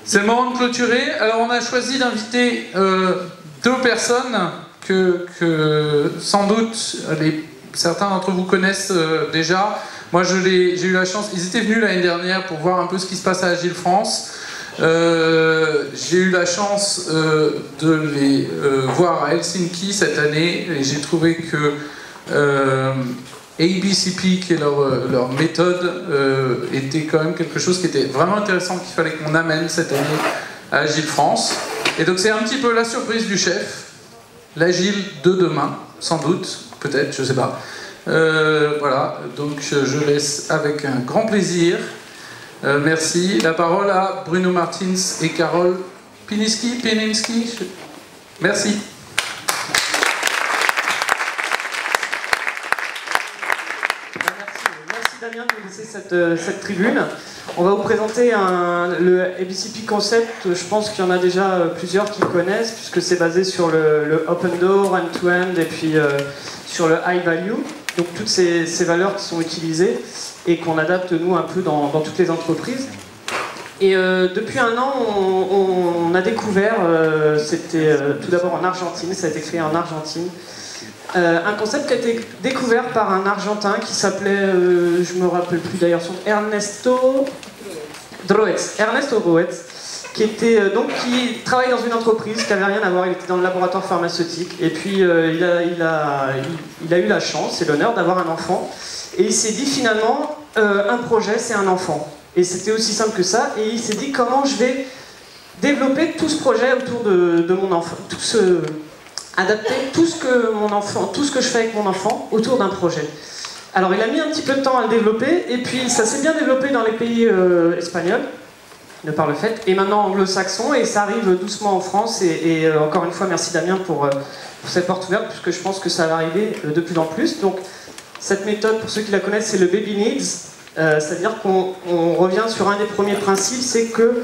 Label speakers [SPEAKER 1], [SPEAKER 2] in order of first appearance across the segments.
[SPEAKER 1] C'est le moment de clôturer. Alors on a choisi d'inviter deux personnes que sans doute certains d'entre vous connaissent déjà. Moi j'ai eu la chance, ils étaient venus l'année dernière pour voir un peu ce qui se passe à Agile France. J'ai eu la chance de les voir à Helsinki cette année et j'ai trouvé que ABCP, qui est leur méthode, était quand même quelque chose qui était vraiment intéressant, qu'il fallait qu'on amène cette année à Agile France. Et donc c'est un petit peu la surprise du chef, l'Agile de demain, sans doute, peut-être, je sais pas. Voilà, donc je laisse avec un grand plaisir. Merci. La parole à Bruno Martins et Carole Pininski. Merci.
[SPEAKER 2] Merci Damien de nous laisser cette tribune. On va vous présenter le ABCP concept. Je pense qu'il y en a déjà plusieurs qui connaissent, puisque c'est basé sur le open door, end-to-end, et puis sur le high value. Donc toutes ces valeurs qui sont utilisées et qu'on adapte nous un peu dans toutes les entreprises. Et depuis un an, on a découvert, c'était tout d'abord en Argentine, ça a été créé en Argentine, un concept qui a été découvert par un Argentin qui s'appelait, je me rappelle plus d'ailleurs, Ernesto Droetz, qui travaille dans une entreprise qui n'avait rien à voir, il était dans le laboratoire pharmaceutique, et puis il a eu la chance et l'honneur d'avoir un enfant, et il s'est dit finalement, un projet c'est un enfant, et c'était aussi simple que ça, et il s'est dit comment je vais développer tout ce projet autour de mon enfant, adapter tout ce que je fais avec mon enfant autour d'un projet. Alors il a mis un petit peu de temps à le développer, et puis ça s'est bien développé dans les pays espagnols, de par le fait, et maintenant anglo-saxon, et ça arrive doucement en France, et encore une fois merci Damien pour cette porte ouverte, puisque je pense que ça va arriver de plus en plus. Donc cette méthode, pour ceux qui la connaissent, c'est le Baby Needs, c'est-à-dire qu'on revient sur un des premiers principes, c'est que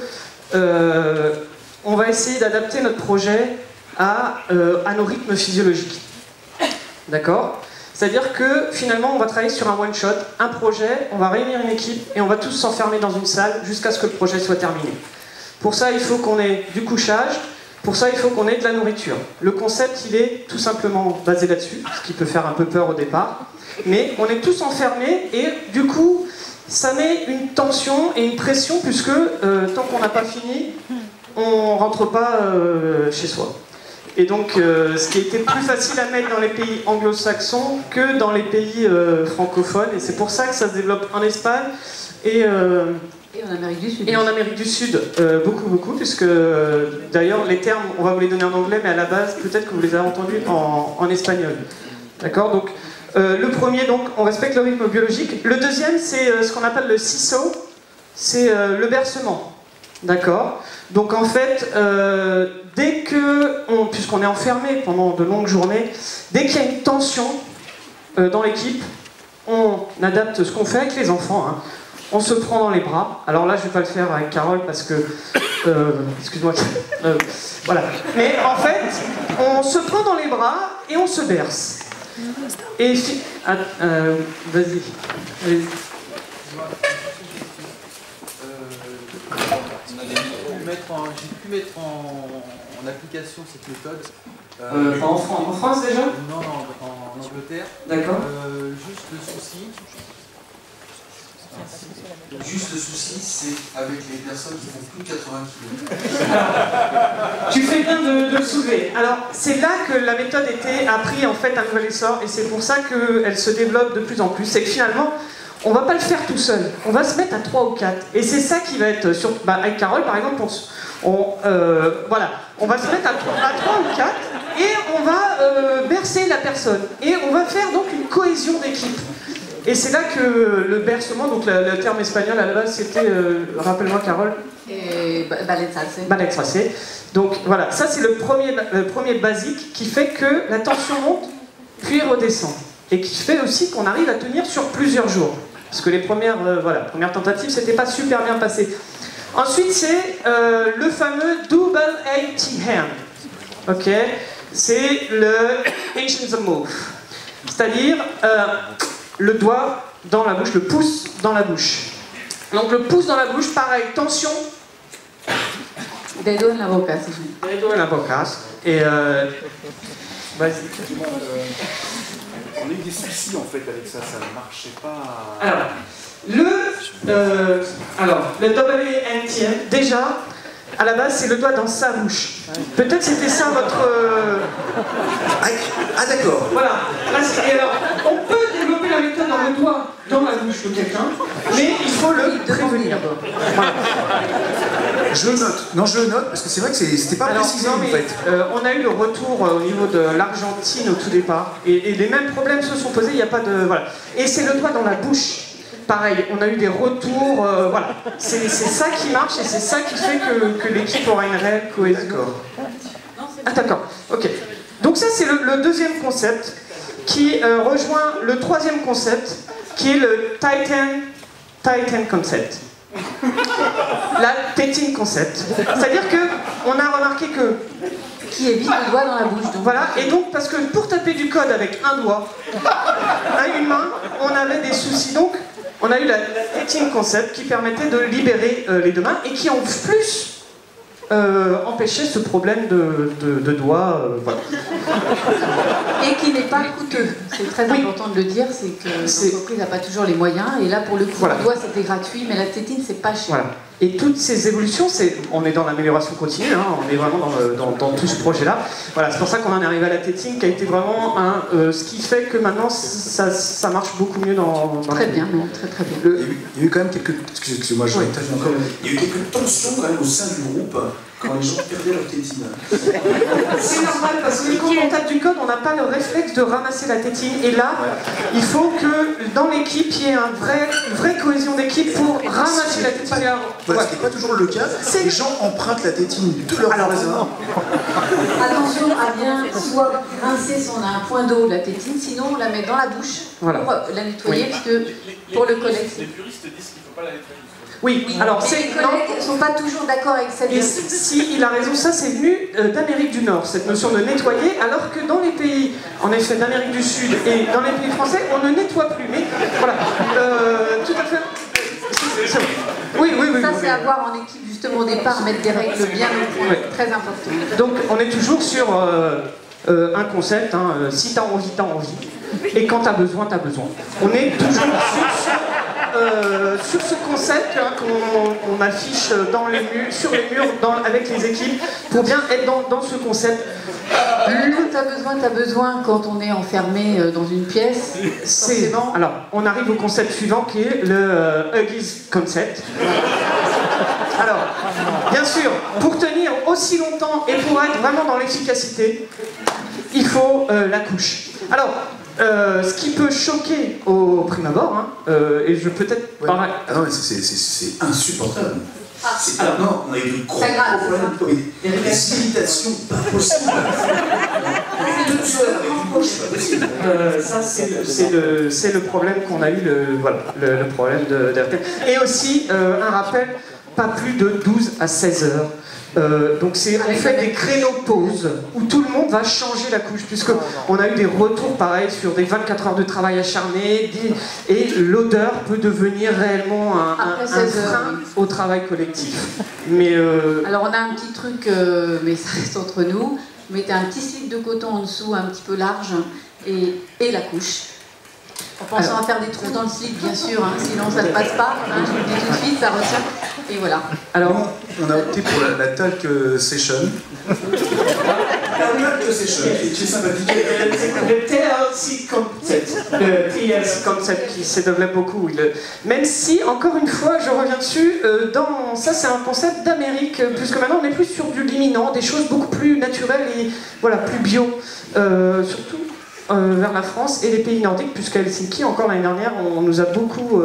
[SPEAKER 2] on va essayer d'adapter notre projet à nos rythmes physiologiques. D'accord ? C'est-à-dire que finalement on va travailler sur un one-shot, un projet, on va réunir une équipe et on va tous s'enfermer dans une salle jusqu'à ce que le projet soit terminé. Pour ça il faut qu'on ait du couchage, pour ça il faut qu'on ait de la nourriture. Le concept il est tout simplement basé là-dessus, ce qui peut faire un peu peur au départ, mais on est tous enfermés et du coup ça met une tension et une pression puisque tant qu'on n'a pas fini, on rentre pas chez soi. Et donc, ce qui a été plus facile à mettre dans les pays anglo-saxons que dans les pays francophones. Et c'est pour ça que ça se développe en Espagne et
[SPEAKER 3] en Amérique du Sud.
[SPEAKER 2] Et en Amérique du Sud, beaucoup, puisque d'ailleurs, les termes, on va vous les donner en anglais, mais à la base, peut-être que vous les avez entendus en espagnol. D'accord ? Donc, le premier, donc, on respecte le rythme biologique. Le deuxième, c'est ce qu'on appelle le CISO, c'est le bercement. D'accord ? Donc en fait, dès que, puisqu'on est enfermé pendant de longues journées, dès qu'il y a une tension dans l'équipe, on adapte ce qu'on fait avec les enfants. Hein. On se prend dans les bras. Alors là, je ne vais pas le faire avec Carole parce que... excuse-moi. Voilà. Mais en fait, on se prend dans les bras et on se berce. Et... vas-y.
[SPEAKER 4] J'ai pu mettre en application cette méthode.
[SPEAKER 2] En France déjà ?
[SPEAKER 4] Non, en Angleterre.
[SPEAKER 2] D'accord.
[SPEAKER 4] Juste le souci.
[SPEAKER 5] Juste le souci, c'est avec les personnes qui font plus de 80 kg.
[SPEAKER 2] Tu fais bien de le soulever. Alors, c'est là que la méthode a pris en fait un nouvel essor, et c'est pour ça qu'elle se développe de plus en plus. C'est que finalement, on va pas le faire tout seul. On va se mettre à 3 ou 4. Et c'est ça qui va être... avec Carole, par exemple, voilà. On va se mettre à 3 ou 4 et on va bercer la personne. Et on va faire donc une cohésion d'équipe. Et c'est là que le bercement, donc le terme espagnol à la base, c'était... rappelle-moi, Carole. Balance. Donc voilà, ça c'est le premier basique qui fait que la tension monte, puis redescend. Et qui fait aussi qu'on arrive à tenir sur plusieurs jours. Parce que les premières tentatives, c'était pas super bien passé. Ensuite, c'est le fameux double AT hand. Ok, c'est le Asian move. C'est-à-dire le doigt dans la bouche, le pouce dans la bouche. Donc le pouce dans la bouche, pareil, tension,
[SPEAKER 3] Dedo en la boca, c'est juste.
[SPEAKER 2] Dedo en la boca. Et vas-y.
[SPEAKER 6] On a eu des soucis en fait avec ça, ça ne marchait pas.
[SPEAKER 2] Alors, le WNTM, déjà, à la base, c'est le doigt dans sa bouche. Peut-être c'était ça votre...
[SPEAKER 7] Ah d'accord.
[SPEAKER 2] Voilà. Et alors, on peut développer la méthode dans le doigt dans la bouche de quelqu'un, mais il faut le prévenir. Voilà.
[SPEAKER 7] Je note. Non, je note parce que c'est vrai que c'était pas précisé
[SPEAKER 2] non,
[SPEAKER 7] en
[SPEAKER 2] mais,
[SPEAKER 7] fait.
[SPEAKER 2] on a eu le retour au niveau de l'Argentine au tout départ, et les mêmes problèmes se sont posés, il n'y a pas de... Voilà. Et c'est le doigt dans la bouche. Pareil, on a eu des retours, voilà. C'est ça qui marche et c'est ça qui fait que l'équipe aura une réelle cohésion.
[SPEAKER 7] D'accord.
[SPEAKER 2] Ah d'accord, ok. Donc ça c'est le deuxième concept qui rejoint le troisième concept qui est le Titan concept. La tétine concept. C'est-à-dire qu'on a remarqué que...
[SPEAKER 3] Qui évite le doigt dans la bouche. Donc.
[SPEAKER 2] Voilà, et donc parce que pour taper du code avec un doigt, à une main, on avait des soucis. Donc on a eu la tétine concept qui permettait de libérer les deux mains et qui en plus empêchait ce problème de doigts. Voilà.
[SPEAKER 3] Et qui n'est pas coûteux. C'est très important de le dire, c'est que l'entreprise n'a pas toujours les moyens. Et là, pour le coup,
[SPEAKER 2] voilà.
[SPEAKER 3] Le doigt, c'était gratuit, mais la tétine, c'est pas cher.
[SPEAKER 2] Voilà. Et toutes ces évolutions, on est dans l'amélioration continue, hein, on est vraiment dans tout ce projet-là. Voilà, c'est pour ça qu'on en est arrivé à la tétine, qui a été vraiment ce qui fait que maintenant, ça marche beaucoup mieux dans
[SPEAKER 3] très bien, non, très très bien.
[SPEAKER 7] Il y a eu quand même quelques... Excusez-moi, je réagis encore. Il y a eu quelques tensions quand même au sein du groupe quand les gens perdaient leur tétine.
[SPEAKER 2] C'est normal, parce que quand on tape du code, on n'a pas le réflexe de ramasser la tétine. Et là, il faut que dans l'équipe, il y ait une vraie cohésion d'équipe pour ramasser la tétine.
[SPEAKER 7] Voilà, ce n'est pas toujours le cas. Les gens empruntent la tétine de leur voisin.
[SPEAKER 3] Attention à bien soit rincer si on a un point d'eau la tétine, sinon on la met dans la bouche pour la nettoyer, parce que pour le collègue.
[SPEAKER 6] Les puristes disent qu'il ne faut pas la nettoyer.
[SPEAKER 2] Oui, alors
[SPEAKER 3] les collègues ne sont pas toujours d'accord avec cette...
[SPEAKER 2] Et si il a raison, ça c'est venu d'Amérique du Nord, cette notion de nettoyer, alors que dans les pays, en effet, d'Amérique du Sud et dans les pays français, on ne nettoie plus. Mais voilà, tout à fait. Oui.
[SPEAKER 3] Ça c'est à voir en équipe justement au départ, mettre des règles bien au point, très important.
[SPEAKER 2] Donc on est toujours sur un concept, hein, si t'as envie, t'as envie, et quand t'as besoin, t'as besoin. On est toujours sur ce concept hein, qu'on affiche sur les murs avec les équipes pour bien être dans ce concept.
[SPEAKER 3] Quand t'as besoin quand on est enfermé dans une pièce, forcément...
[SPEAKER 2] Alors, on arrive au concept suivant qui est le Huggies concept. Alors, bien sûr, pour tenir aussi longtemps et pour être vraiment dans l'efficacité, il faut la couche. Alors, ce qui peut choquer au prime abord, hein, et je peux peut-être...
[SPEAKER 7] Ah non, mais c'est insupportable. Alors non, on a eu de gros problèmes, des irritations pas possibles.
[SPEAKER 2] Ça, c'est le problème qu'on a eu, le problème de RTL. Et aussi, un rappel, pas plus de 12 à 16 heures. Donc on fait des créneaux pauses où tout le monde va changer la couche, puisqu'on a eu des retours pareils sur des 24 heures de travail acharné, et l'odeur peut devenir réellement un frein au travail collectif. Mais
[SPEAKER 3] alors on a un petit truc, mais ça reste entre nous, vous mettez un petit slip de coton en dessous, un petit peu large, et la couche. En pensant à faire des trous dans le slip, bien sûr, hein, sinon ça ne passe pas, hein, je vous le dis tout de suite, ça retient, et voilà.
[SPEAKER 7] Alors, on a opté pour la talc session. La talc session, qui est sympathique.
[SPEAKER 2] Le TLC concept, le TLC concept qui se développe beaucoup. Même si, encore une fois, je reviens dessus, ça c'est un concept d'Amérique, puisque maintenant on est plus sur du liminant, des choses beaucoup plus naturelles et voilà, plus bio, surtout. Vers la France et les pays nordiques, puisqu'à Helsinki, encore l'année dernière, on nous a beaucoup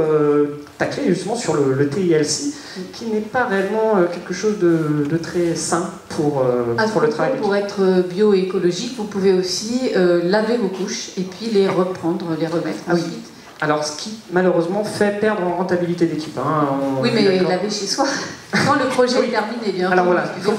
[SPEAKER 2] taclé justement sur le TILC, qui n'est pas réellement quelque chose de très sain pour le travail.
[SPEAKER 3] Pour être bio et écologique, vous pouvez aussi laver vos couches et puis les reprendre, les remettre ensuite.
[SPEAKER 2] Alors, ce qui malheureusement fait perdre en rentabilité d'équipe. Hein,
[SPEAKER 3] oui, mais laver chez soi, quand le projet est terminé, bien.
[SPEAKER 2] Alors voilà, il faut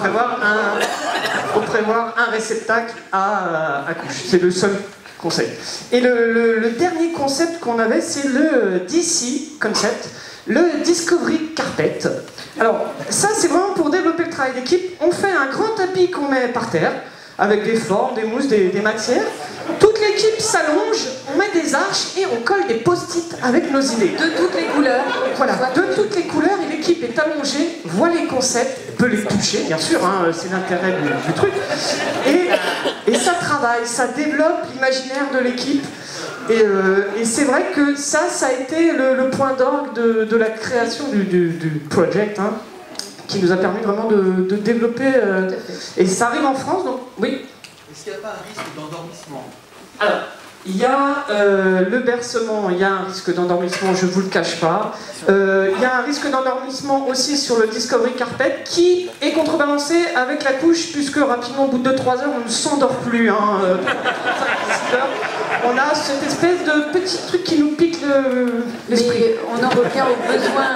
[SPEAKER 2] prévoir un réceptacle à couche. C'est le seul conseil. Et le dernier concept qu'on avait, c'est le DC concept, le Discovery Carpet. Alors, ça, c'est vraiment pour développer le travail d'équipe. On fait un grand tapis qu'on met par terre, avec des formes, des mousses, des matières. Toute l'équipe s'allonge, on met des arches et on colle des post-it avec nos idées.
[SPEAKER 3] De toutes les couleurs.
[SPEAKER 2] Voilà, de toutes les couleurs, et l'équipe est allongée, voit les concepts, peut les toucher, bien sûr, hein, c'est l'intérêt du truc. Et ça travaille, ça développe l'imaginaire de l'équipe. Et c'est vrai que ça a été le point d'orgue de la création du project, hein, qui nous a permis vraiment de développer. Et ça arrive en France, donc oui.
[SPEAKER 5] Est-ce qu'il n'y a pas un risque d'endormissement?
[SPEAKER 2] Alors, il y a le bercement, il y a un risque d'endormissement, je ne vous le cache pas. Il y a un risque d'endormissement aussi sur le Discovery Carpet qui est contrebalancé avec la couche, puisque rapidement, au bout de 2-3 heures, on ne s'endort plus. Hein, 5-6 heures. On a cette espèce de petit truc qui nous pique l'esprit.
[SPEAKER 3] Mais on en revient aux besoins,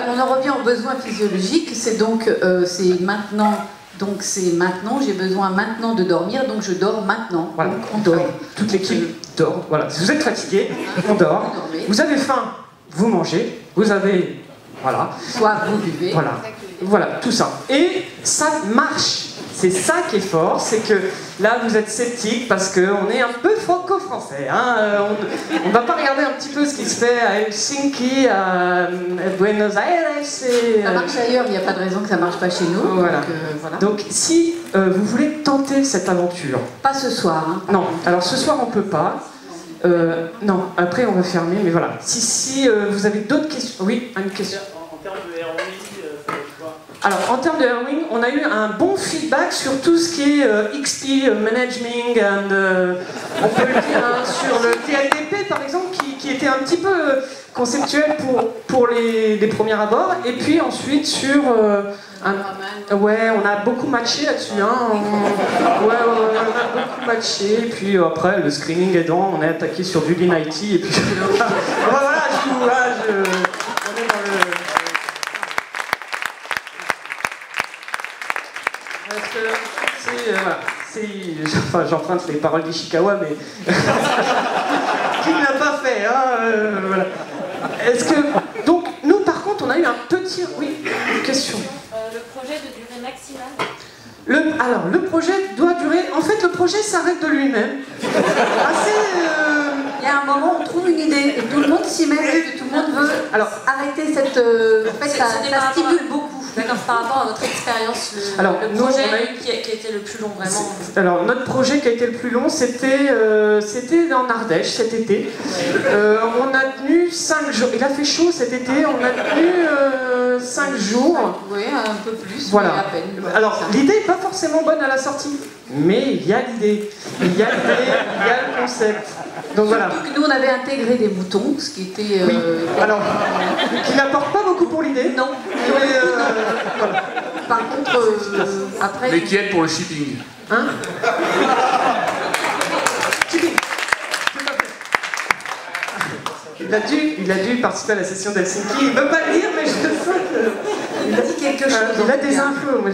[SPEAKER 3] on en revient aux besoins physiologiques, c'est donc c'est maintenant. Donc c'est maintenant, j'ai besoin maintenant de dormir, donc je dors maintenant.
[SPEAKER 2] Voilà,
[SPEAKER 3] donc
[SPEAKER 2] on dort. Toute l'équipe dort. Voilà. Si vous êtes fatigué, on dort. Vous avez faim, vous mangez. Vous avez... Voilà.
[SPEAKER 3] Soit vous buvez.
[SPEAKER 2] Voilà. Voilà, tout ça. Et ça marche. C'est ça qui est fort, c'est que là vous êtes sceptique parce qu'on est un peu franco-français. Hein. On ne va pas regarder un petit peu ce qui se fait à Helsinki, à Buenos Aires.
[SPEAKER 3] Ça marche ailleurs, il n'y a pas de raison que ça ne marche pas chez nous.
[SPEAKER 2] Voilà.
[SPEAKER 3] Donc, voilà.
[SPEAKER 2] Donc si vous voulez tenter cette aventure...
[SPEAKER 3] Pas ce soir. Hein.
[SPEAKER 2] Non, alors ce soir on ne peut pas. Non, après on va fermer, mais voilà. Si vous avez d'autres questions... Oui, une question.
[SPEAKER 8] En termes de ROI, ça va être quoi?
[SPEAKER 2] Alors, en termes de Erwin, on a eu un bon feedback sur tout ce qui est XP, management, on peut le dire, hein, sur le TLDP par exemple, qui était un petit peu conceptuel pour les premiers abords, et puis ensuite sur... ouais, on a beaucoup matché là-dessus, hein, on a beaucoup matché, et puis après, le screening aidant, on est attaqué sur du Lean IT, et puis... voilà, on est dans le... Enfin, j'emprunte les paroles d'Ishikawa, mais qui ne l'a pas fait, hein, voilà. Est-ce que... Donc, nous, par contre, on a eu un petit... Oui, une question.
[SPEAKER 9] Le projet de durée maximale?
[SPEAKER 2] Alors, le projet doit durer... En fait, le projet s'arrête de lui-même.
[SPEAKER 3] Il y a un moment où on trouve une idée, et tout le monde s'y met, parce que tout le monde veut arrêter cette... En fait, ça stimule beaucoup.
[SPEAKER 9] D'accord, par rapport à votre expérience, le projet qui a été le plus long, vraiment.
[SPEAKER 2] Alors, notre projet qui a été le plus long, c'était en Ardèche cet été. On a tenu 5 jours. Il a fait chaud cet été, on a tenu 5 jours.
[SPEAKER 3] Oui, un peu plus,
[SPEAKER 2] voilà.
[SPEAKER 3] Mais à peine.
[SPEAKER 2] Alors, l'idée n'est pas forcément bonne à la sortie, mais il y a l'idée. Il y a le concept. Donc voilà.
[SPEAKER 3] Surtout que nous, on avait intégré des moutons, ce qui était...
[SPEAKER 2] Oui. Alors, qui n'apporte pas beaucoup pour l'idée.
[SPEAKER 3] Non.
[SPEAKER 2] Voilà.
[SPEAKER 3] Par contre, après...
[SPEAKER 1] Mais qui aide pour le shipping.
[SPEAKER 2] Hein? Shipping. Il a dû participer à la session d'Helsinki. Il ne veut pas le dire, mais je sens que...
[SPEAKER 3] Il a dit quelque chose.
[SPEAKER 2] Il a des infos. Moi,